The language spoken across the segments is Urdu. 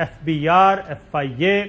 FBR, FIA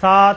7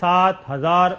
7,000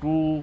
2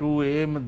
2A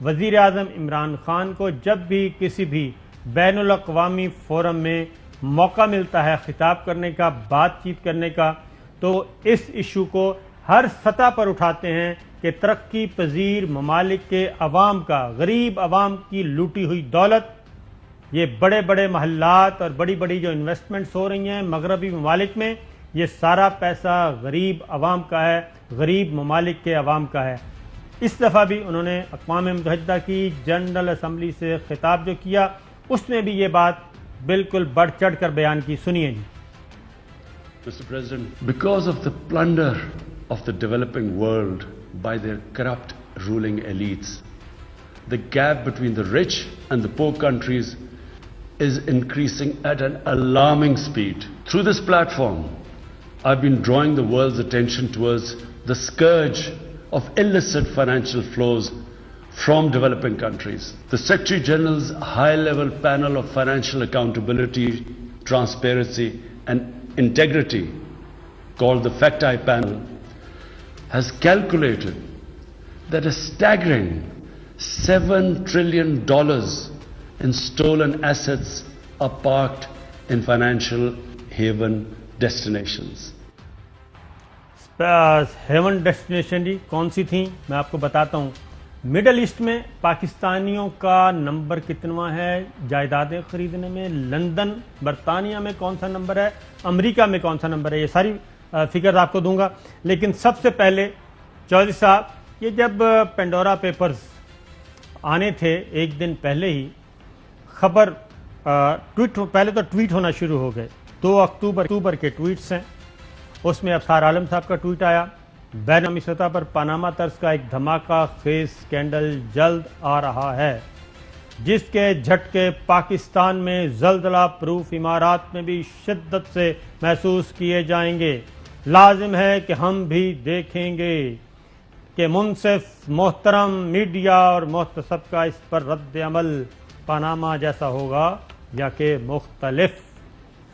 وزیر اعظم عمران خان کو جب بھی کسی بھی بین الاقوامی فورم میں موقع ملتا ہے خطاب کرنے کا، بات چیت کرنے کا، تو اس ایشو کو ہر سطح پر اٹھاتے ہیں کہ ترقی پذیر ممالک کے عوام کا، غریب عوام کی لوٹی ہوئی دولت، یہ بڑے بڑے محلات اور بڑی بڑی جو انویسٹمنٹس ہو رہی ہیں مغربی ممالک میں، یہ سارا پیسہ غریب عوام کا ہے، غریب ممالک کے عوام کا ہے۔ اس دفعہ بھی انہوں نے اقوام متحدہ کی جنرل اسمبلی سے خطاب جو کیا، اس میں بھی یہ بات بالکل بڑھ چڑھ کر بیان کی۔ سنیے جی۔ Mr. President, because of the plunder of the developing world by their corrupt ruling elites, the gap between the rich and the poor countries is increasing at an alarming speed. Through this platform, I've been drawing the world's attention towards the scourge of illicit financial flows from developing countries. The Secretary General's high-level panel of financial accountability, transparency, and integrity, called the FACT-I panel, has calculated that a staggering $7 trillion in stolen assets are parked in financial haven destinations. Haven destination جی کون سی تھیں میں آپ کو بتاتا ہوں۔ مڈل ایسٹ میں پاکستانیوں کا نمبر کتنا ہے جائیدادیں خریدنے میں، لندن برطانیہ میں کون سا نمبر ہے، امریکہ میں کون سا نمبر ہے، یہ ساری فگرز آپ کو دوں گا۔ لیکن سب سے پہلے چودھری صاحب، یہ جب پینڈورا پیپرز آنے تھے ایک دن پہلے ہی خبر پہلے تو ٹویٹ ہونا شروع ہو گئے۔ 2 اکتوبر کے ٹویٹس ہیں، اس میں افسار عالم صاحب کا ٹویٹ آیا، بین الاقوامی سطح پر پاناما طرز کا ایک دھماکہ خیز سکینڈل جلد آ رہا ہے، جس کے جھٹکے پاکستان میں زلزلہ پروف امارات میں بھی شدت سے محسوس کیے جائیں گے۔ لازم ہے کہ ہم بھی دیکھیں گے کہ منصف محترم میڈیا اور محتسب کا اس پر رد عمل پاناما جیسا ہوگا یا کہ مختلف۔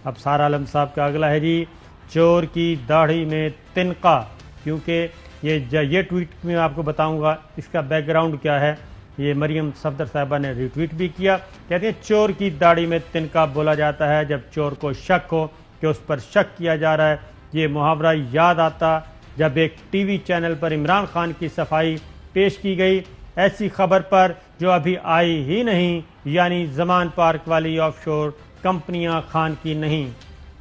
افسار عالم صاحب کا اگلا ہے جی، چور کی داڑھی میں تنقہ، کیونکہ یہ ٹویٹ میں آپ کو بتاؤں گا اس کا بیک گراؤنڈ کیا ہے۔ یہ مریم صفدر صاحبہ نے ری ٹویٹ بھی کیا، کہتے ہیں چور کی داڑھی میں تنقہ بولا جاتا ہے جب چور کو شک ہو کہ اس پر شک کیا جا رہا ہے۔ یہ محاورہ یاد آتا جب ایک ٹی وی چینل پر عمران خان کی صفائی پیش کی گئی ایسی خبر پر جو ابھی آئی ہی نہیں، یعنی زمان پارک والی آف شور کمپنیاں خان کی نہیں۔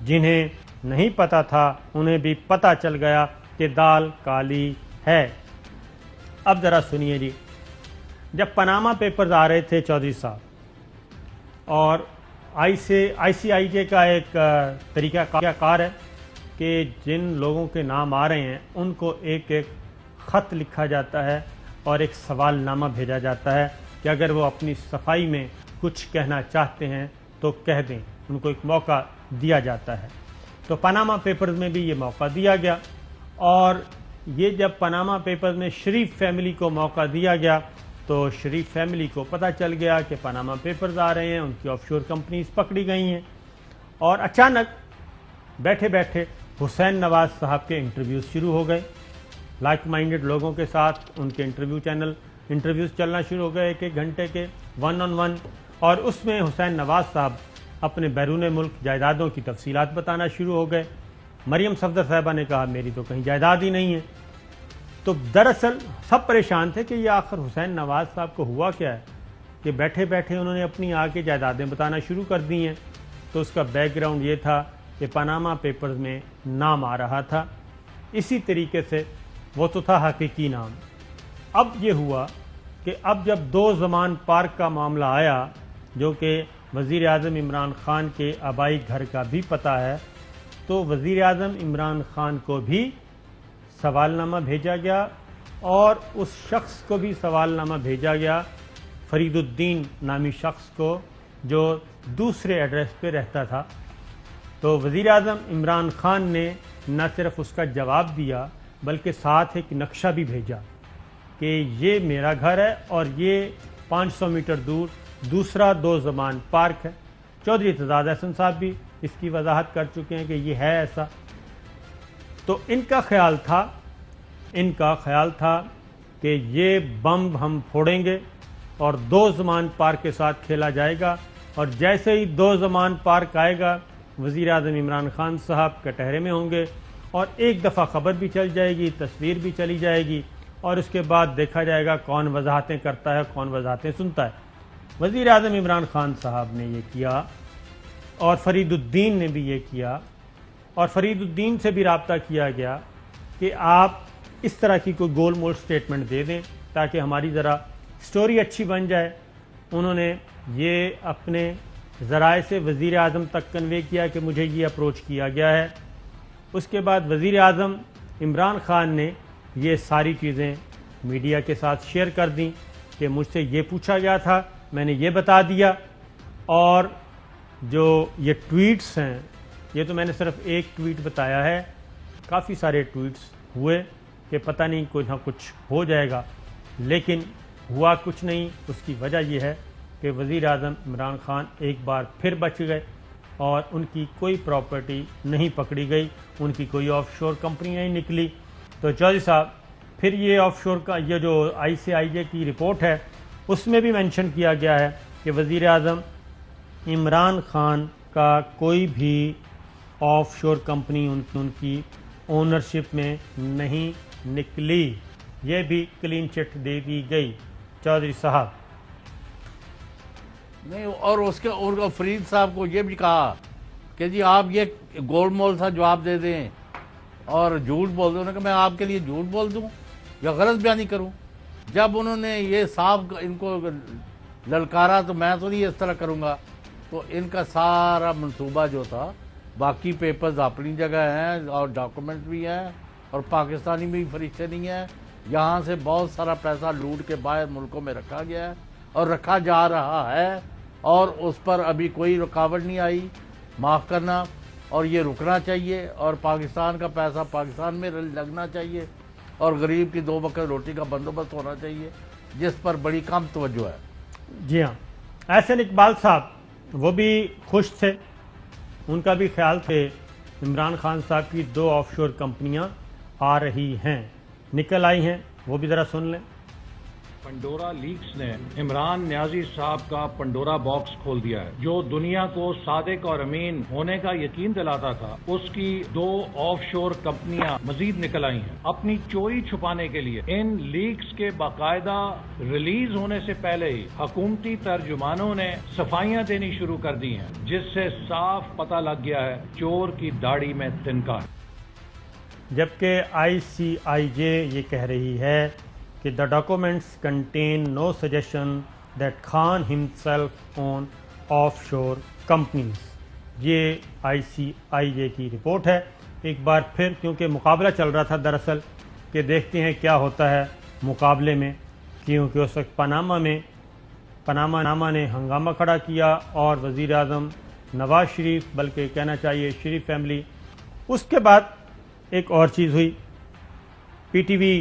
جنہیں نہیں پتا تھا انہیں بھی پتا چل گیا کہ دال کالی ہے۔ اب ذرا سنیے جی، جب پاناما پیپرز آ رہے تھے چودھری صاحب، اور آئی سی آئی جے کا ایک طریقہ کار ہے کہ جن لوگوں کے نام آ رہے ہیں ان کو ایک ایک خط لکھا جاتا ہے اور ایک سوال نامہ بھیجا جاتا ہے کہ اگر وہ اپنی صفائی میں کچھ کہنا چاہتے ہیں تو کہہ دیں، ان کو ایک موقع دیا جاتا ہے۔ تو پاناما پیپرز میں بھی یہ موقع دیا گیا، اور یہ جب پاناما پیپرز میں شریف فیملی کو موقع دیا گیا تو شریف فیملی کو پتہ چل گیا کہ پاناما پیپرز آ رہے ہیں، ان کی آف شور کمپنیز پکڑی گئی ہیں، اور اچانک بیٹھے بیٹھے حسین نواز صاحب کے انٹرویوز شروع ہو گئے۔ لائک مائنڈڈ لوگوں کے ساتھ ان کے انٹرویوز چلنا شروع ہو گئے ایک گھنٹے کے 1 on 1، اور اس میں حسین نواز صاحب اپنے بیرون ملک جائیدادوں کی تفصیلات بتانا شروع ہو گئے۔ مریم صفدر صاحبہ نے کہا میری تو کہیں جائیداد ہی نہیں ہے۔ تو دراصل سب پریشان تھے کہ یہ آخر حسین نواز صاحب کو ہوا کیا ہے کہ بیٹھے بیٹھے انہوں نے اپنی آ کے جائیدادیں بتانا شروع کر دی ہیں۔ تو اس کا بیک گراؤنڈ یہ تھا کہ پاناما پیپرز میں نام آ رہا تھا، اسی طریقے سے وہ تو تھا حقیقی نام۔ اب یہ ہوا کہ اب جب 2 زمان پارک کا معاملہ آیا، جو کہ وزیر اعظم عمران خان کے آبائی گھر کا بھی پتہ ہے، تو وزیر اعظم عمران خان کو بھی سوال نامہ بھیجا گیا، اور اس شخص کو بھی سوال نامہ بھیجا گیا، فرید الدین نامی شخص کو، جو دوسرے ایڈریس پہ رہتا تھا۔ تو وزیر اعظم عمران خان نے نہ صرف اس کا جواب دیا بلکہ ساتھ ایک نقشہ بھی بھیجا کہ یہ میرا گھر ہے اور یہ 500 میٹر دور دوسرا 2 زمان پارک ہے۔ چودھری اعتزاز احسن صاحب بھی اس کی وضاحت کر چکے ہیں کہ یہ ہے ایسا۔ تو ان کا خیال تھا کہ یہ بم ہم پھوڑیں گے اور دو زمان پارک کے ساتھ کھیلا جائے گا، اور جیسے ہی دو زمان پارک آئے گا وزیر اعظم عمران خان صاحب کٹہرے میں ہوں گے، اور ایک دفعہ خبر بھی چل جائے گی، تصویر بھی چلی جائے گی، اور اس کے بعد دیکھا جائے گا کون وضاحتیں کرتا ہے، کون وضاحتیں سنتا ہے۔ وزیر اعظم عمران خان صاحب نے یہ کیا، اور فرید الدین نے بھی یہ کیا، اور فرید الدین سے بھی رابطہ کیا گیا کہ آپ اس طرح کی کوئی گول مول سٹیٹمنٹ دے دیں تاکہ ہماری ذرا سٹوری اچھی بن جائے۔ انہوں نے یہ اپنے ذرائع سے وزیر اعظم تک کنوے کیا کہ مجھے یہ اپروچ کیا گیا ہے۔ اس کے بعد وزیر اعظم عمران خان نے یہ ساری چیزیں میڈیا کے ساتھ شیئر کر دیں کہ مجھ سے یہ پوچھا گیا تھا، میں نے یہ بتا دیا۔ اور جو یہ ٹویٹس ہیں، یہ تو میں نے صرف ایک ٹویٹ بتایا ہے، کافی سارے ٹویٹس ہوئے کہ پتہ نہیں کچھ نہ کچھ ہو جائے گا، لیکن ہوا کچھ نہیں۔ اس کی وجہ یہ ہے کہ وزیر اعظم عمران خان ایک بار پھر بچ گئے، اور ان کی کوئی پراپرٹی نہیں پکڑی گئی، ان کی کوئی آف شور کمپنی نہیں نکلی۔ تو چودھری صاحب پھر یہ آف شور کا یہ جو ICIJ کی رپورٹ ہے اس میں بھی مینشن کیا گیا ہے کہ وزیر اعظم عمران خان کا کوئی بھی آف شور کمپنی ان کی اونرشپ میں نہیں نکلی، یہ بھی کلین چٹ دے دی گئی۔ چودھری صاحب نہیں، اور اس کے اور فرید صاحب کو یہ بھی کہا کہ جی آپ یہ گول مول سا جواب دے دیں اور جھوٹ بول دیں۔ انہوں نے کہا میں آپ کے لیے جھوٹ بول دوں یا غلط بیانی کروں؟ جب انہوں نے یہ صاف ان کو للکارا تو میں تو نہیں اس طرح کروں گا۔ تو ان کا سارا منصوبہ جو تھا، باقی پیپرز اپنی جگہ ہیں اور ڈاکومنٹ بھی ہیں، اور پاکستانی بھی فرشتے نہیں ہیں، یہاں سے بہت سارا پیسہ لوٹ کے باہر ملکوں میں رکھا گیا ہے اور رکھا جا رہا ہے، اور اس پر ابھی کوئی رکاوٹ نہیں آئی۔ معاف کرنا، اور یہ رکنا چاہیے، اور پاکستان کا پیسہ پاکستان میں لگنا چاہیے، اور غریب کی 2 وقت روٹی کا بندوبست ہونا چاہیے، جس پر بڑی کم توجہ ہے۔ جی ہاں، احسن اقبال صاحب وہ بھی خوش تھے، ان کا بھی خیال تھے عمران خان صاحب کی 2 آف شور کمپنیاں آ رہی ہیں، نکل آئی ہیں، وہ بھی ذرا سن لیں۔ پنڈورا لیکس نے عمران نیازی صاحب کا پنڈورا باکس کھول دیا ہے، جو دنیا کو صادق اور امین ہونے کا یقین دلاتا تھا۔ اس کی 2 آف شور کمپنیاں مزید نکل آئی ہیں۔ اپنی چوری چھپانے کے لیے ان لیکس کے باقاعدہ ریلیز ہونے سے پہلے ہی حکومتی ترجمانوں نے صفائیاں دینی شروع کر دی ہیں، جس سے صاف پتہ لگ گیا ہے چور کی داڑھی میں تنکا ہے۔ جبکہ ICIJ یہ کہہ رہی ہے کہ the documents contain no suggestion that Khan himself own offshore companies۔ یہ ICIJ کی رپورٹ ہے۔ ایک بار پھر کیونکہ مقابلہ چل رہا تھا دراصل کہ دیکھتے ہیں کیا ہوتا ہے مقابلے میں، کیونکہ اس وقت پاناما نامہ نے ہنگامہ کھڑا کیا، اور وزیر اعظم نواز شریف، بلکہ کہنا چاہیے شریف فیملی۔ اس کے بعد ایک اور چیز ہوئی، PTV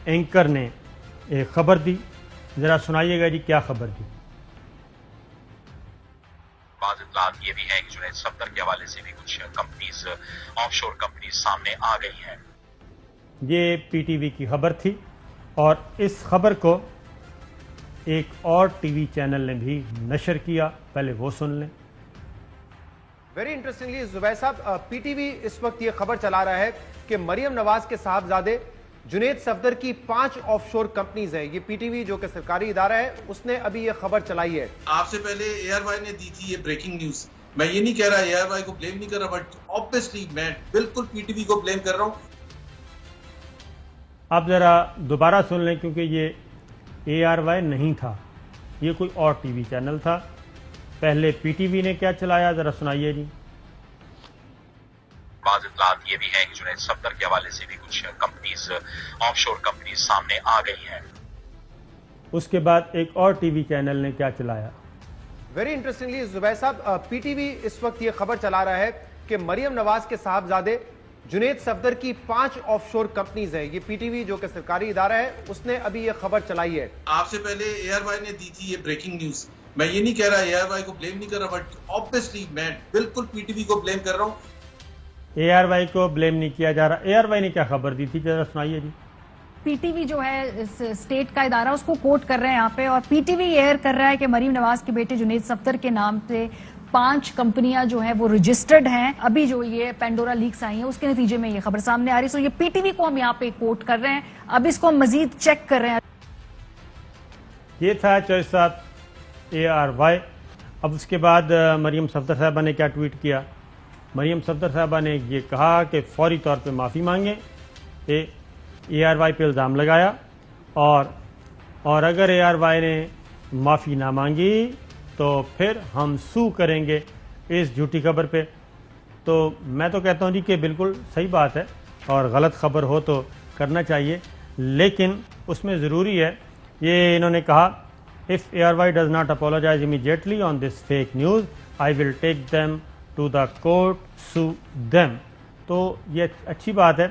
اینکر نے ایک خبر دی، ذرا سنائیے گا جی کیا خبر دی۔ بعض اطلاعات یہ بھی ہیں کہ جنید صفدر کے حوالے سے بھی کچھ کمپنیز، آف شور کمپنیز سامنے آ گئی ہیں۔ یہ PTV کی خبر تھی، اور اس خبر کو ایک اور TV چینل نے بھی نشر کیا، پہلے وہ سن لیں۔ ویری انٹرسٹنگلی زبیر صاحب، PTV اس وقت یہ خبر چلا رہا ہے کہ مریم نواز کے صاحبزادے جنید صفدر کی 5 آف شور کمپنیز ہیں۔ یہ PTV جو کہ سرکاری ادارہ ہے اس نے ابھی یہ خبر چلائی ہے۔ آپ سے پہلے ARY نے دی تھی یہ بریکنگ نیوز۔ میں یہ نہیں کہہ رہا ARY کو بلیم نہیں کر رہا، بٹ obviously میں بالکل PTV کو بلیم کر رہا ہوں۔ اب ذرا دوبارہ سن لیں، کیونکہ یہ ARY نہیں تھا، یہ کوئی اور TV چینل تھا۔ پہلے PTV نے کیا چلایا، ذرا سنائیے جی۔ بعض اطلاعات یہ بھی ہیں کہ جنید صفدر کے حوالے سے بھی کچھ کمپنیز، آف شور کمپنیز سامنے آ گئی ہیں۔ اس کے بعد ایک اور TV چینل نے کیا چلایا۔ ویری انٹرسٹنگلی زبیر صاحب، PTV اس وقت یہ خبر چلا رہا ہے کہ مریم نواز کے صاحبزادے جنید صفدر کی 5 آف شور کمپنیز ہیں۔ یہ PTV جو کہ سرکاری ادارہ ہے اس نے ابھی یہ خبر چلائی ہے۔ آپ سے پہلے ARY نے دی تھی یہ بریکنگ نیوز۔ میں یہ نہیں کہہ رہا ARY کو بلیم نہیں کر رہا، بٹ obviously میں بالکل PTV کو بلیم کر رہا ہوں۔ ARY کو بلیم نہیں کیا جا رہا۔ ARY نے کیا خبر دی تھی، ذرا سنائیے جی۔ پی ٹی وی جو ہے اسٹیٹ کا ادارہ اس کو کوٹ کر رہے ہیں یہاں پہ، اور پی ٹی وی ایئر کر رہا ہے کہ مریم نواز کے بیٹے جنید صفدر کے نام سے 5 کمپنیاں جو ہیں وہ رجسٹرڈ ہیں. ابھی جو یہ پینڈورا لیکس آئی ہیں اس کے نتیجے میں یہ خبر سامنے آ رہی ہے. سو یہ پی ٹی وی کو ہم یہاں پہ کوٹ کر رہے ہیں، اب اس کو ہم مزید چیک کر رہے ہیں. یہ تھا چوہدری صاحب ARY. اب اس کے بعد مریم صفدر صاحبہ نے کیا ٹویٹ کیا؟ مریم صفدر صاحبہ نے یہ کہا کہ فوری طور پہ معافی مانگیں. ARY پہ الزام لگایا، اور اگر ARY نے معافی نہ مانگی تو پھر ہم سو کریں گے اس جھوٹی خبر پہ. تو میں تو کہتا ہوں جی کہ بالکل صحیح بات ہے، اور غلط خبر ہو تو کرنا چاہیے، لیکن اس میں ضروری ہے. یہ انہوں نے کہا if ARY does not apologize immediately on this fake news, I will take them to the court, sue them. تو یہ اچھی بات ہے.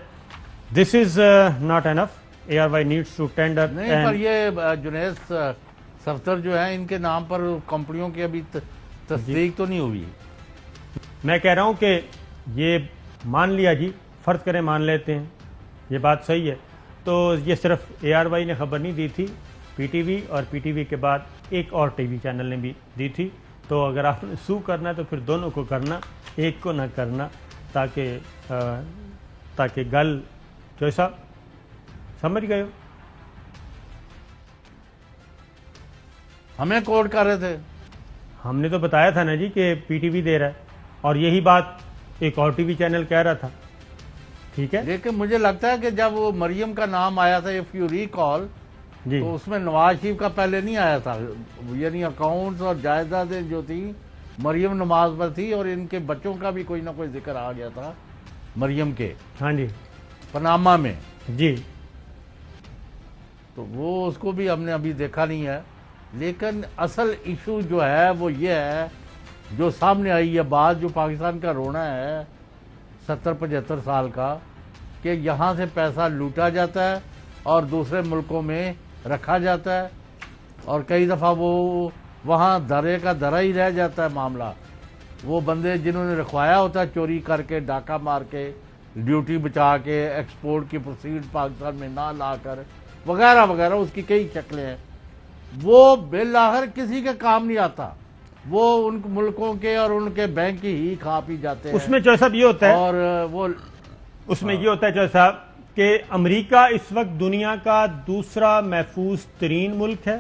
This is not enough. ARY needs to tender. نہیں، پر یہ جنید صفدر جو ہے ان کے نام پر کمپنیوں کی ابھی تصدیق تو نہیں ہوئی. میں کہہ رہا ہوں کہ یہ مان لیا جی، فرض کریں مان لیتے ہیں، یہ بات صحیح ہے. تو یہ صرف ARY نے خبر نہیں دی تھی، پی ٹی وی، اور پی ٹی وی کے بعد ایک اور ٹی وی چینل نے بھی دی تھی. تو اگر آپ نے سو کرنا ہے تو پھر دونوں کو کرنا، ایک کو نہ کرنا، تاکہ گل جو صاحب سمجھ گئے ہو. ہمیں کوٹ کر رہے تھے، ہم نے تو بتایا تھا نا جی کہ پی ٹی وی دے رہا ہے، اور یہی بات ایک اور ٹی وی چینل کہہ رہا تھا. ٹھیک ہے، لیکن مجھے لگتا ہے کہ جب وہ مریم کا نام آیا تھا اف یو ریکال، جی تو اس میں نواز شریف کا پہلے نہیں آیا تھا. یعنی اکاؤنٹس اور جائیدادیں جو تھی مریم نواز پر تھی، اور ان کے بچوں کا بھی کوئی نہ کوئی ذکر آ گیا تھا مریم کے ہاں جی پاناما میں. جی. تو وہ اس کو بھی ہم نے ابھی دیکھا نہیں ہے. لیکن اصل ایشو جو ہے وہ یہ ہے، جو سامنے آئی ہے بات، جو پاکستان کا رونا ہے 70-75 سال کا، کہ یہاں سے پیسہ لوٹا جاتا ہے اور دوسرے ملکوں میں رکھا جاتا ہے، اور کئی دفعہ وہ وہاں درے کا درا ہی رہ جاتا ہے معاملہ. وہ بندے جنہوں نے رکھوایا ہوتا ہے چوری کر کے، ڈاکہ مار کے، ڈیوٹی بچا کے، ایکسپورٹ کی پروسیڈ پاکستان میں نہ لا کر، وغیرہ وغیرہ، اس کی کئی شکلیں ہیں. وہ بالآخر کسی کے کام نہیں آتا، وہ ان ملکوں کے اور ان کے بینک ہی کھا پی جاتے ہیں. اس میں جو صاحب یہ ہوتا ہے، اور وہ اس میں یہ ہوتا ہے جو صاحب کہ امریکہ اس وقت دنیا کا دوسرا محفوظ ترین ملک ہے،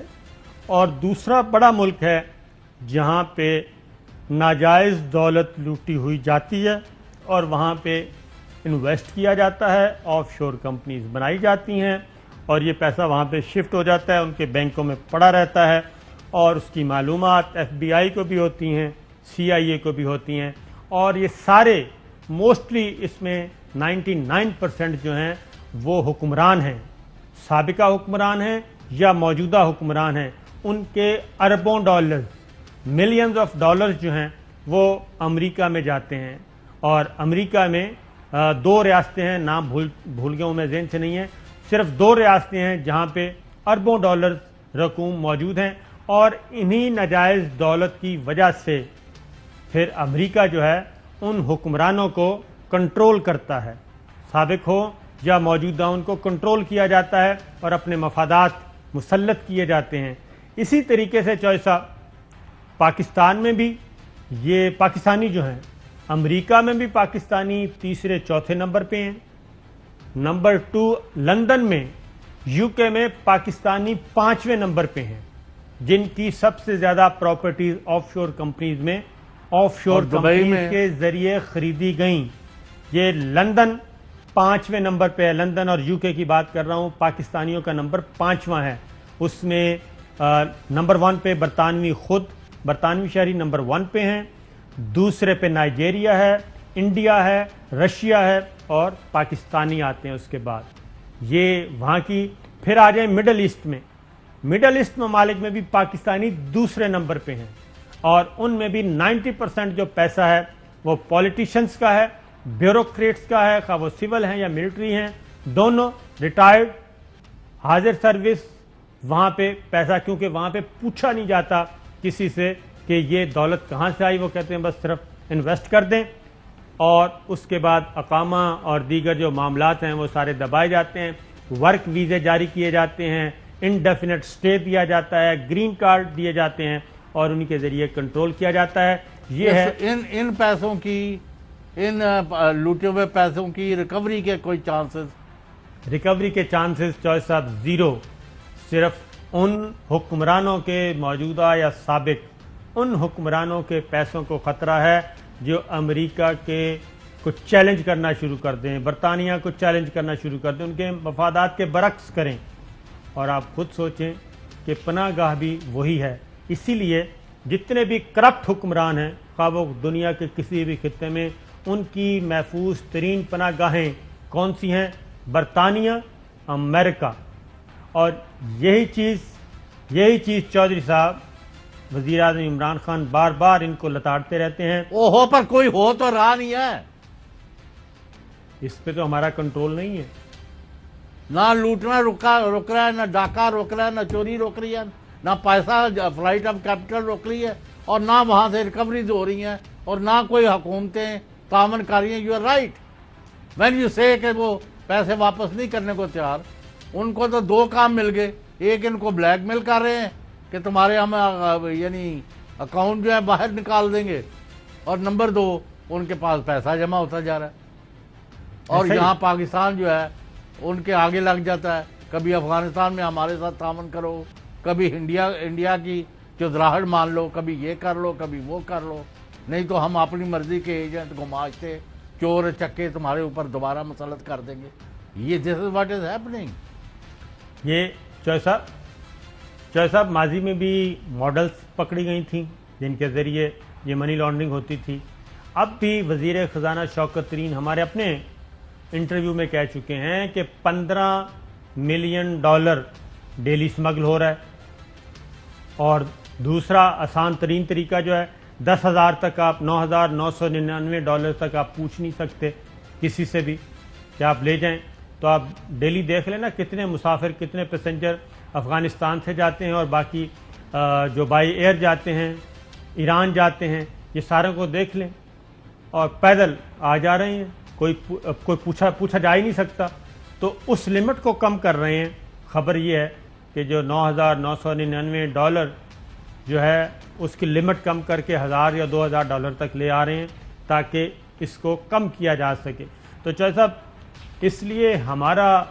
اور دوسرا بڑا ملک ہے جہاں پہ ناجائز دولت لوٹی ہوئی جاتی ہے، اور وہاں پہ انویسٹ کیا جاتا ہے، آف شور کمپنیز بنائی جاتی ہیں، اور یہ پیسہ وہاں پہ شفٹ ہو جاتا ہے، ان کے بینکوں میں پڑا رہتا ہے، اور اس کی معلومات FBI کو بھی ہوتی ہیں، CIA کو بھی ہوتی ہیں، اور یہ سارے موسٹلی اس میں 99% جو ہیں وہ حکمران ہیں، سابقہ حکمران ہیں یا موجودہ حکمران ہیں. ان کے اربوں ڈالرز، ملینز آف ڈالرز جو ہیں وہ امریکہ میں جاتے ہیں. اور امریکہ میں 2 ریاستیں ہیں، نام بھول گیا ہوں میں، ذہن سے نہیں ہے، صرف 2 ریاستیں ہیں جہاں پہ اربوں ڈالرز رقوم موجود ہیں. اور انہی ناجائز دولت کی وجہ سے پھر امریکہ جو ہے ان حکمرانوں کو کنٹرول کرتا ہے، سابق ہو یا موجودہ، ان کو کنٹرول کیا جاتا ہے اور اپنے مفادات مسلط کیے جاتے ہیں. اسی طریقے سے چوائسا پاکستان میں بھی یہ پاکستانی جو ہیں، امریکہ میں بھی پاکستانی تیسرے چوتھے نمبر پہ ہیں. نمبر 2 لندن میں، UK میں پاکستانی 5ویں نمبر پہ ہیں، جن کی سب سے زیادہ پراپرٹیز آف شور کمپنیز میں آف شور کمپنیز کے ذریعے خریدی گئیں. یہ لندن 5ویں نمبر پہ ہے. لندن اور UK کی بات کر رہا ہوں، پاکستانیوں کا نمبر 5واں ہے. اس میں نمبر 1 پہ برطانوی شہری نمبر 1 پہ ہیں، دوسرے پہ نائجیریا ہے، انڈیا ہے، رشیا ہے، اور پاکستانی آتے ہیں اس کے بعد. یہ وہاں کی. پھر آ جائیں مڈل ایسٹ میں، مڈل ایسٹ ممالک میں بھی پاکستانی دوسرے نمبر پہ ہیں، اور ان میں بھی 90% جو پیسہ ہے وہ پولیٹیشنز کا ہے، بیوروکریٹس کا ہے، خواہ وہ سول ہیں یا ملٹری ہیں، دونوں ریٹائرڈ، حاضر سروس. وہاں پہ پیسہ، کیونکہ وہاں پہ پوچھا نہیں جاتا کسی سے کہ یہ دولت کہاں سے آئی، وہ کہتے ہیں بس صرف انویسٹ کر دیں، اور اس کے بعد اقامہ اور دیگر جو معاملات ہیں وہ سارے دبائے جاتے ہیں. ورک ویزے جاری کیے جاتے ہیں، انڈیفینٹ اسٹے دیا جاتا ہے، گرین کارڈ دیے جاتے ہیں اور انہی کے ذریعے کنٹرول کیا جاتا ہے. یہ ہے ان پیسوں کی، ان لوٹے ہوئے پیسوں کی ریکوری کے کوئی چانسز؟ ریکوری کے چانسز چوہے صاحب زیرو. صرف ان حکمرانوں کے موجودہ یا سابق ان حکمرانوں کے پیسوں کو خطرہ ہے جو امریکہ کے کو چیلنج کرنا شروع کر دیں، برطانیہ کو چیلنج کرنا شروع کر دیں، ان کے مفادات کے برعکس کریں. اور آپ خود سوچیں کہ پناہ گاہ بھی وہی ہے. اسی لیے جتنے بھی کرپٹ حکمران ہیں خواہ وہ دنیا کے کسی بھی خطے میں، ان کی محفوظ ترین پناہ گاہیں کون سی ہیں؟ برطانیہ، امریکہ. اور یہی چیز چودھری صاحب وزیر اعظم عمران خان بار بار ان کو لتاڑتے رہتے ہیں. اوہو پر کوئی ہو تو رہا نہیں ہے. اس پہ تو ہمارا کنٹرول نہیں ہے. نہ لوٹنا رک رہا ہے، نہ ڈاکہ روک رہا ہے، نہ چوری روک رہی ہے، نہ پیسہ فلائٹ آف کیپٹل روک رہی ہے، اور نہ وہاں سے ریکوریز ہو رہی ہیں، اور نہ کوئی حکومتیں تعاون کر رہی ہیں. You are right when you سے کہ وہ پیسے واپس نہیں کرنے کو تیار. ان کو تو دو کام مل گئے. ایک ان کو بلیک میل کر رہے ہیں کہ تمہارے ہم یعنی اکاؤنٹ جو ہے باہر نکال دیں گے، اور نمبر دو ان کے پاس پیسہ جمع ہوتا جا رہا ہے. اور یہاں پاکستان جو ہے ان کے آگے لگ جاتا ہے. کبھی افغانستان میں ہمارے ساتھ تعاون کرو، کبھی انڈیا کی چودراہٹ مان لو، کبھی یہ کر لو، کبھی وہ کر لو، نہیں تو ہم اپنی مرضی کے ایجنٹ گماشتے چور چکے تمہارے اوپر دوبارہ مسلط کر دیں گے. یہ دس از واٹ از ہیپننگ. یہ چوہے صاحب ماضی میں بھی ماڈلز پکڑی گئی تھیں جن کے ذریعے یہ منی لانڈرنگ ہوتی تھی. اب بھی وزیر خزانہ شوکت ترین ہمارے اپنے انٹرویو میں کہہ چکے ہیں کہ $15 ملین ڈیلی سمگل ہو رہا ہے. اور دوسرا آسان ترین طریقہ جو ہے 10,000 تک آپ $9,999 تک آپ پوچھ نہیں سکتے کسی سے بھی کہ آپ لے جائیں. تو آپ ڈیلی دیکھ لیں نا کتنے مسافر، کتنے پیسنجر افغانستان سے جاتے ہیں اور باقی جو بائی ایئر جاتے ہیں، ایران جاتے ہیں، یہ ساروں کو دیکھ لیں. اور پیدل آ جا رہے ہیں، کوئی پوچھا جا ہی نہیں سکتا. تو اس لمٹ کو کم کر رہے ہیں. خبر یہ ہے کہ جو $9,999 جو ہے اس کی لمٹ کم کر کے $1,000 یا $2,000 تک لے آ رہے ہیں تاکہ اس کو کم کیا جا سکے. تو چوہے صاحب اس لیے ہمارا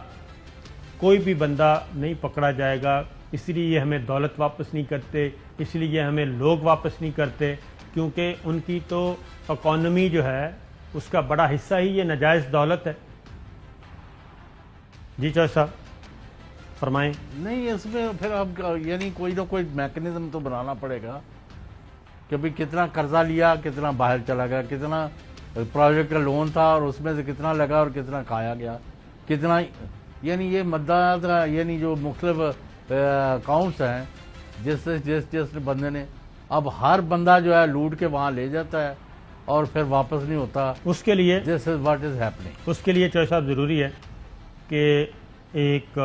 کوئی بھی بندہ نہیں پکڑا جائے گا، اس لیے ہمیں دولت واپس نہیں کرتے، اس لیے ہمیں لوگ واپس نہیں کرتے، کیونکہ ان کی تو اکانومی جو ہے اس کا بڑا حصہ ہی یہ ناجائز دولت ہے. جی چوہے صاحب فرمائیں. نہیں اس میں پھر اب یعنی کوئی نہ کوئی میکنزم تو بنانا پڑے گا کہ بھی کتنا قرضہ لیا، کتنا باہر چلا گیا، کتنا پروجیکٹ کا لون تھا اور اس میں سے کتنا لگا اور کتنا کھایا گیا، کتنا یعنی یہ مدد یعنی جو مختلف اکاؤنٹس ہیں جس بندے نے، اب ہر بندہ جو ہے لوٹ کے وہاں لے جاتا ہے اور پھر واپس نہیں ہوتا. اس کے لیے دس از واٹ از ہیپننگ. اس کے لیے چوہے صاحب ضروری ہے کہ ایک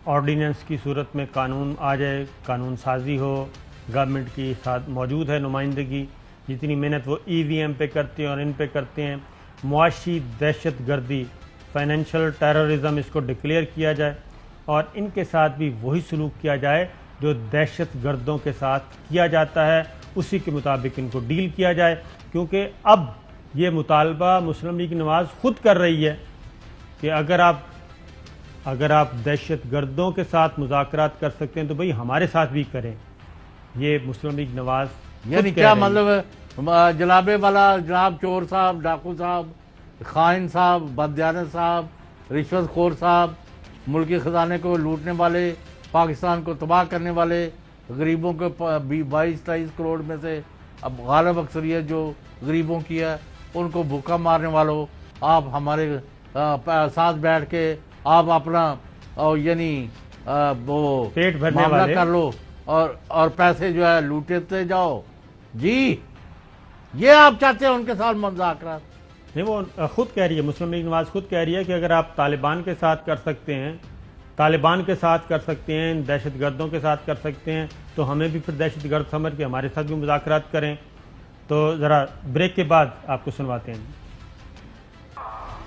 آرڈیننس کی صورت میں قانون آ جائے، قانون سازی ہو، گورنمنٹ کی ساتھ موجود ہے نمائندگی، جتنی محنت وہ ای وی ایم پہ کرتے ہیں اور ان پہ کرتے ہیں. معاشی دہشت گردی، فائنینشیل ٹیررزم اس کو ڈکلیئر کیا جائے اور ان کے ساتھ بھی وہی سلوک کیا جائے جو دہشت گردوں کے ساتھ کیا جاتا ہے، اسی کے مطابق ان کو ڈیل کیا جائے. کیونکہ اب یہ مطالبہ مسلم لیگ نواز خود کر رہی ہے کہ اگر آپ دہشت گردوں کے ساتھ مذاکرات کر سکتے ہیں تو بھئی ہمارے ساتھ بھی کریں. یہ مسلم لیگ نواز یعنی کیا مطلب جناب والا، جناب چور صاحب، ڈاکو صاحب، خائن صاحب، بددیانت صاحب، رشوت خور صاحب، ملکی خزانے کو لوٹنے والے، پاکستان کو تباہ کرنے والے، غریبوں کو 22-23 کروڑ میں سے اب غالب اکثریت جو غریبوں کی ہے ان کو بھوکا مارنے والوں، آپ ہمارے ساتھ بیٹھ کے آپ اپنا یعنی وہ پیٹ بھرنے معاملہ والے کر لو اور پیسے جو ہے لوٹتے جاؤ. جی یہ آپ چاہتے ہیں ان کے ساتھ مذاکرات؟ نہیں، وہ خود کہہ رہی ہے، مسلم لیگ نواز خود کہہ رہی ہے کہ اگر آپ طالبان کے ساتھ کر سکتے ہیں، دہشت گردوں کے ساتھ کر سکتے ہیں تو ہمیں بھی پھر دہشت گرد سمجھ کے ہمارے ساتھ بھی مذاکرات کریں. تو ذرا بریک کے بعد آپ کو سنواتے ہیں.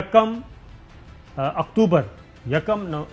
1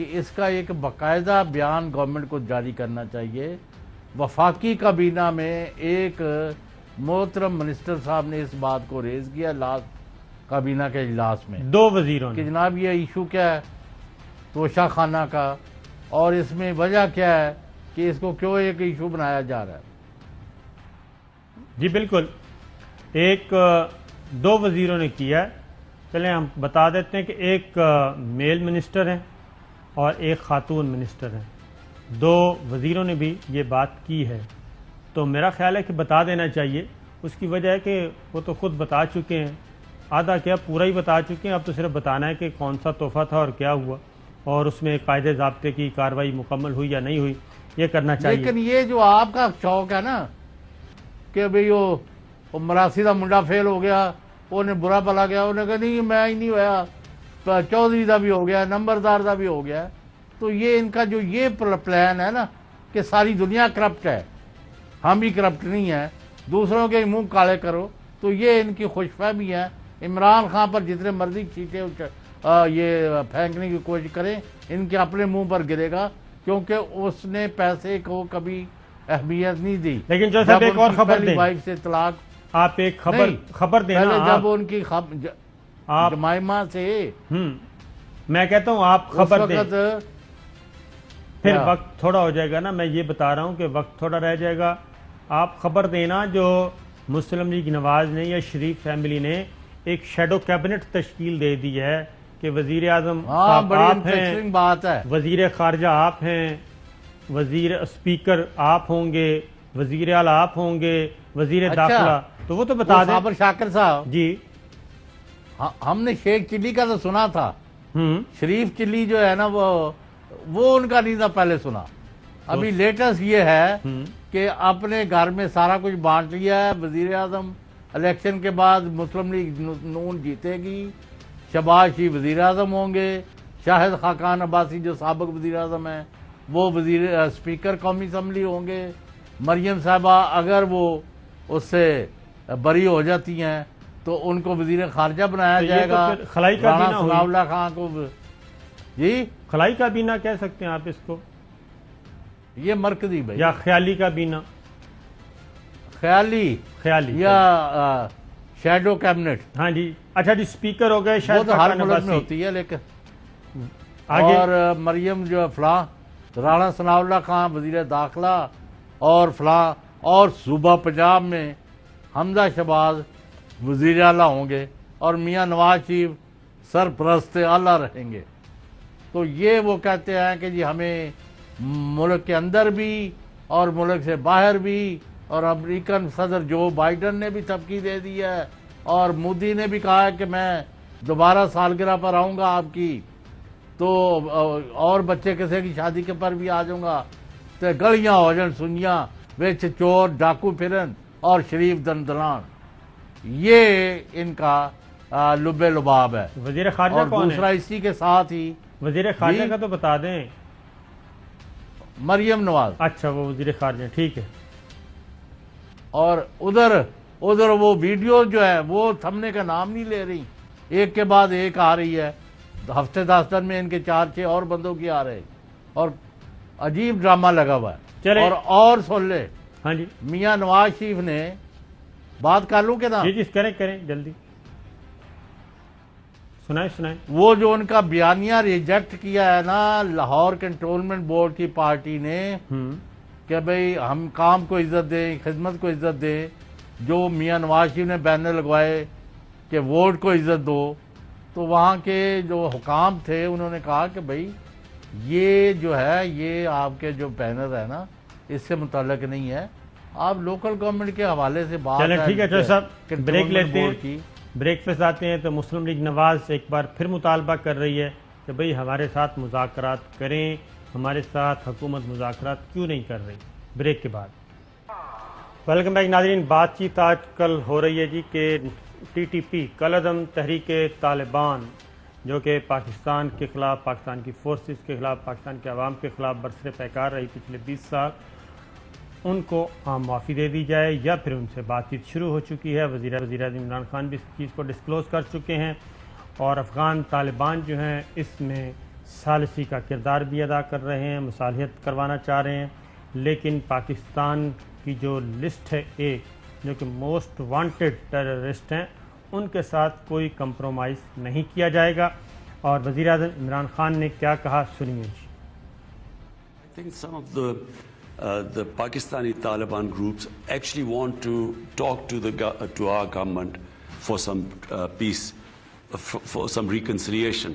کہ اس کا ایک باقاعدہ بیان گورنمنٹ کو جاری کرنا چاہیے. وفاقی کابینہ میں ایک محترم منسٹر صاحب نے اس بات کو ریز کیا لاسٹ کابینہ کے اجلاس میں, 2 وزیروں کہ نے. جناب یہ ایشو کیا ہے توشہ خانہ کا, اور اس میں وجہ کیا ہے کہ اس کو کیوں ایک ایشو بنایا جا رہا ہے. جی بالکل, 2 وزیروں نے کیا ہے. چلیں ہم بتا دیتے ہیں کہ ایک میل منسٹر ہیں اور ایک خاتون منسٹر ہیں. 2 وزیروں نے بھی یہ بات کی ہے, تو میرا خیال ہے کہ بتا دینا چاہیے. اس کی وجہ ہے کہ وہ تو خود بتا چکے ہیں, آدھا کیا پورا ہی بتا چکے ہیں. اب تو صرف بتانا ہے کہ کون سا تحفہ تھا اور کیا ہوا, اور اس میں قاعدے ضابطے کی کارروائی مکمل ہوئی یا نہیں ہوئی, یہ کرنا چاہیے. لیکن یہ جو آپ کا شوق ہے نا کہ بھئی وہ مراسی دا منڈا فیل ہو گیا, انہیں برا پلا گیا, انہیں کہا نہیں میں ہی نہیں ہوا, چودھری دا بھی ہو گیا, نمبردار دا بھی ہو گیا. تو یہ ان کا جو یہ پلان ہے نا کہ ساری دنیا کرپٹ ہے, ہم ہی کرپٹ نہیں ہیں, دوسروں کے منہ کالے کرو, تو یہ ان کی خوش فہمی ہے. عمران خان پر جتنے مرضی چیٹیں یہ پھینکنے کی کوشش کریں, ان کے اپنے منہ پر گرے گا, کیونکہ اس نے پیسے کو کبھی اہمیت نہیں دی. لیکن جو صاحب ایک اور خبر دیں, وائف سے طلاق, آپ ایک خبر دینا. پہلے جب ان کی جمائمہ سے, میں کہتا ہوں آپ خبر دیں, وقت پھر وقت تھوڑا ہو جائے گا نا. میں یہ بتا رہا ہوں کہ وقت تھوڑا رہ جائے گا. آپ خبر دینا جو مسلم لیگ نواز نے یا شریف فیملی نے ایک شیڈو کیبنٹ تشکیل دے دی ہے کہ وزیر اعظم صاحب آپ ہیں, بات ہے, وزیر خارجہ آپ ہیں, وزیر اسپیکر آپ ہوں گے, وزیر اعلیٰ آپ ہوں گے, وزیر داخلہ, تو وہ تو بتا دیں. صابر شاکر صاحب جی, ہم نے شیخ چلی کا تو سنا تھا, شریف چلی جو ہے نا وہ ان کا نہیں تھا پہلے سنا. ابھی لیٹسٹ یہ ہے کہ اپنے گھر میں سارا کچھ بانٹ لیا ہے. وزیر اعظم الیکشن کے بعد مسلم لیگ نون جیتے گی, شہباز شریف وزیر اعظم ہوں گے, شاہد خاقان عباسی جو سابق وزیر اعظم ہیں وہ اسپیکر قومی اسمبلی ہوں گے, مریم صاحبہ اگر وہ اس سے بری ہو جاتی ہیں تو ان کو وزیر خارجہ بنایا جائے گا. رانا ثناء اللہ خان کو, جی خلائی کابینہ کہہ سکتے ہیں آپ اس کو, یہ مرکزی بھائی, یا خیالی کابینہ, خیالی یا شیڈو کیبنٹ. ہاں جی, اچھا جی, اسپیکر ہو گئے وہ شاید تو ہر ملک میں ہوتی ہے. لیکن اور مریم جو فلاں, رانا ثناء اللہ خان وزیر داخلہ اور فلاں, اور صوبہ پنجاب میں حمزہ شہباز وزیر اعلیٰ ہوں گے, اور میاں نواز شریف سرپرست اعلیٰ رہیں گے. تو یہ وہ کہتے ہیں کہ جی ہمیں ملک کے اندر بھی اور ملک سے باہر بھی, اور امریکن صدر جو بائیڈن نے بھی دھمکی دے دی ہے, اور مودی نے بھی کہا ہے کہ میں دوبارہ سالگرہ پر آؤں گا آپ کی, تو اور بچے کسی کی شادی کے پر بھی آ جاؤں گا, تو گلیاں ہو جان سنیاں وچ چور ڈاکو پھرن اور شریف دندلان. یہ ان کا لب لباب ہے. وزیر خارجہ اور کون ہے؟ دوسرا اسی کے ساتھ ہی وزیر خارجہ کا تو بتا دیں. مریم نواز. اچھا, وہ وزیر خارجہ, ٹھیک ہے. اور ادھر وہ ویڈیو جو ہے وہ تھمنے کا نام نہیں لے رہی, ایک کے بعد ایک آ رہی ہے. ہفتے 10 دن میں ان کے 4-6 اور بندوں کی آ رہے, اور عجیب ڈرامہ لگا ہوا ہے. اور سن لے, ہاں جی, میاں نواز شریف نے بات کر لوں کہ نا, جی کریں جلدی سنائیں. وہ جو ان کا بیانیہ ریجیکٹ کیا ہے نا لاہور کنٹرولمنٹ بورڈ کی پارٹی نے, کہ بھئی ہم کام کو عزت دیں, خدمت کو عزت دیں, جو میاں نواز شریف نے بینر لگوائے کہ ووٹ کو عزت دو, تو وہاں کے جو حکام تھے انہوں نے کہا کہ بھئی یہ جو ہے یہ آپ کے جو بینر ہے نا اس سے متعلق نہیں ہے, آپ لوکل گورنمنٹ کے حوالے سے بات. چلیں ٹھیک ہے چوہدری صاحب, بریک لیتے ہیں, بریک پہ جاتے ہیں. تو مسلم لیگ نواز ایک بار پھر مطالبہ کر رہی ہے کہ بھئی ہمارے ساتھ مذاکرات کریں, ہمارے ساتھ حکومت مذاکرات کیوں نہیں کر رہی. بریک کے بعد ویلکم بیک ناظرین. بات چیت آج کل ہو رہی ہے جی کہ ٹی ٹی پی کالعدم تحریک طالبان, جو کہ پاکستان کے خلاف, پاکستان کی فورسز کے خلاف, پاکستان کے عوام کے خلاف برسر پیکار رہی پچھلے 20 سال, ان کو عام معافی دے دی جائے یا پھر ان سے بات چیت شروع ہو چکی ہے. وزیر اعظم عمران خان بھی اس چیز کو ڈسکلوز کر چکے ہیں, اور افغان طالبان جو ہیں اس میں ثالثی کا کردار بھی ادا کر رہے ہیں، مصالحت کروانا چاہ رہے ہیں، لیکن پاکستان کی جو لسٹ ہے ایک جو کہ موسٹ وانٹڈ ٹیررسٹ ہیں، ان کے ساتھ کوئی کمپرومائز نہیں کیا جائے گا۔ اور وزیر اعظم عمران خان نے کیا کہا، سنیے جی۔ I think some of the Pakistani Taliban groups actually want to talk to our government for some peace, for some reconciliation.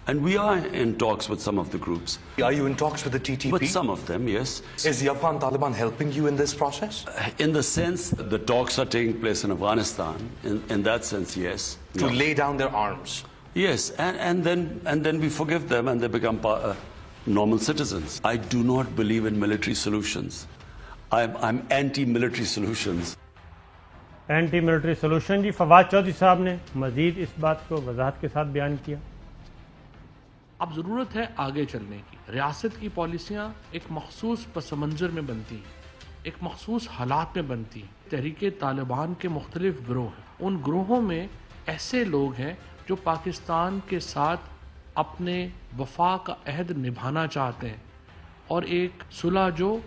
And we are in talks with some of the groups. Are you in talks with the TTP? With some of them, yes. Is the Afghan Taliban helping you in this process? In the sense the talks are taking place in Afghanistan. In that sense, yes. To lay down their arms? Yes, and then we forgive them and they become normal citizens. I do not believe in military solutions. I'm anti-military solutions. Anti military solution جی فواد چودھری صاحب نے مزید اس بات کو وضاحت کے ساتھ بیان کیا۔ اب ضرورت ہے آگے چلنے کی۔ ریاست کی پالیسیاں ایک مخصوص پس منظر میں بنتی ہیں، ایک مخصوص حالات میں بنتی ہیں۔ تحریک طالبان کے مختلف گروہ ہیں، ان گروہوں میں ایسے لوگ ہیں جو پاکستان کے ساتھ اپنے وفا کا عہد نبھانا چاہتے ہیں اور ایک صلح جو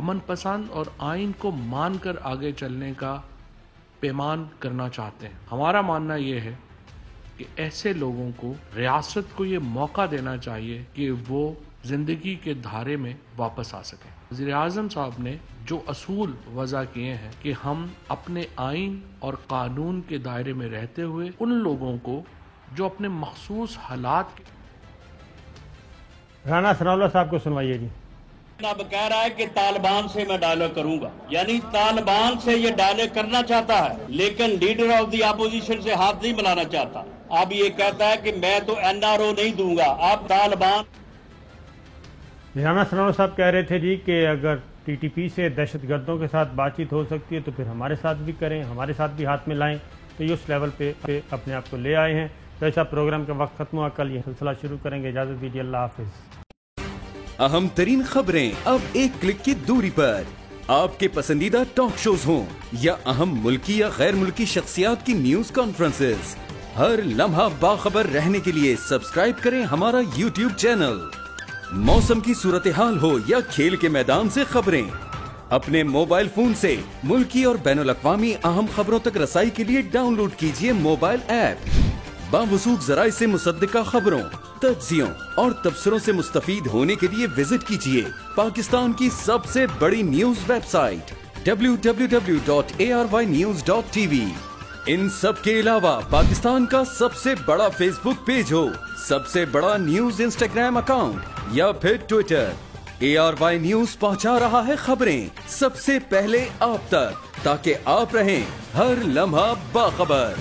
امن پسند اور آئین کو مان کر آگے چلنے کا پیمان کرنا چاہتے ہیں۔ ہمارا ماننا یہ ہے کہ ایسے لوگوں کو ریاست کو یہ موقع دینا چاہیے کہ وہ زندگی کے دھارے میں واپس آ سکیں۔ وزیر اعظم صاحب نے جو اصول وضع کیے ہیں کہ ہم اپنے آئین اور قانون کے دائرے میں رہتے ہوئے ان لوگوں کو جو اپنے مخصوص حالات رانا ثناء اللہ صاحب کو سنوائیے جی۔ اب کہہ رہا ہے کہ طالبان سے میں ڈائلاگ کروں گا، یعنی طالبان سے یہ ڈائلاگ کرنا چاہتا ہے لیکن لیڈر آف دی اپوزیشن سے ہاتھ نہیں ملانا چاہتا۔ اب یہ کہتا ہے کہ میں تو NRO نہیں دوں گا۔ اب طالبان رانا ثناء اللہ صاحب کہہ رہے تھے جی کہ اگر TTP سے دہشت گردوں کے ساتھ بات چیت ہو سکتی ہے تو پھر ہمارے ساتھ بھی کریں، ہمارے ساتھ بھی ہاتھ میں لائیں، تو یہ اس لیول پہ اپنے آپ کو لے آئے ہیں۔ تو ایسا پروگرام کا وقت ختم ہوا، کل یہ سلسلہ شروع کریں گے۔ اجازت دیجیے، اللہ حافظ۔ اہم ترین خبریں اب ایک کلک کی دوری پر، آپ کے پسندیدہ ٹاک شوز ہوں یا اہم ملکی یا غیر ملکی شخصیات کی نیوز کانفرنسز، ہر لمحہ باخبر رہنے کے لیے سبسکرائب کریں ہمارا YouTube چینل۔ موسم کی صورتحال ہو یا کھیل کے میدان سے خبریں، اپنے موبائل فون سے ملکی اور بین الاقوامی اہم خبروں تک رسائی کے لیے ڈاؤن لوڈ کیجیے موبائل ایپ۔ باوثوق ذرائع سے مصدقہ خبروں، تجزیوں اور تبصروں سے مستفید ہونے کے لیے وزٹ کیجیے پاکستان کی سب سے بڑی نیوز ویب سائٹ www.arYnews.tv۔ ان سب کے علاوہ پاکستان کا سب سے بڑا فیس بک پیج ہو، سب سے بڑا نیوز انسٹاگرام اکاؤنٹ یا پھر ٹویٹر، ARY نیوز پہنچا رہا ہے خبریں سب سے پہلے آپ تک، تاکہ آپ رہیں ہر لمحہ باخبر۔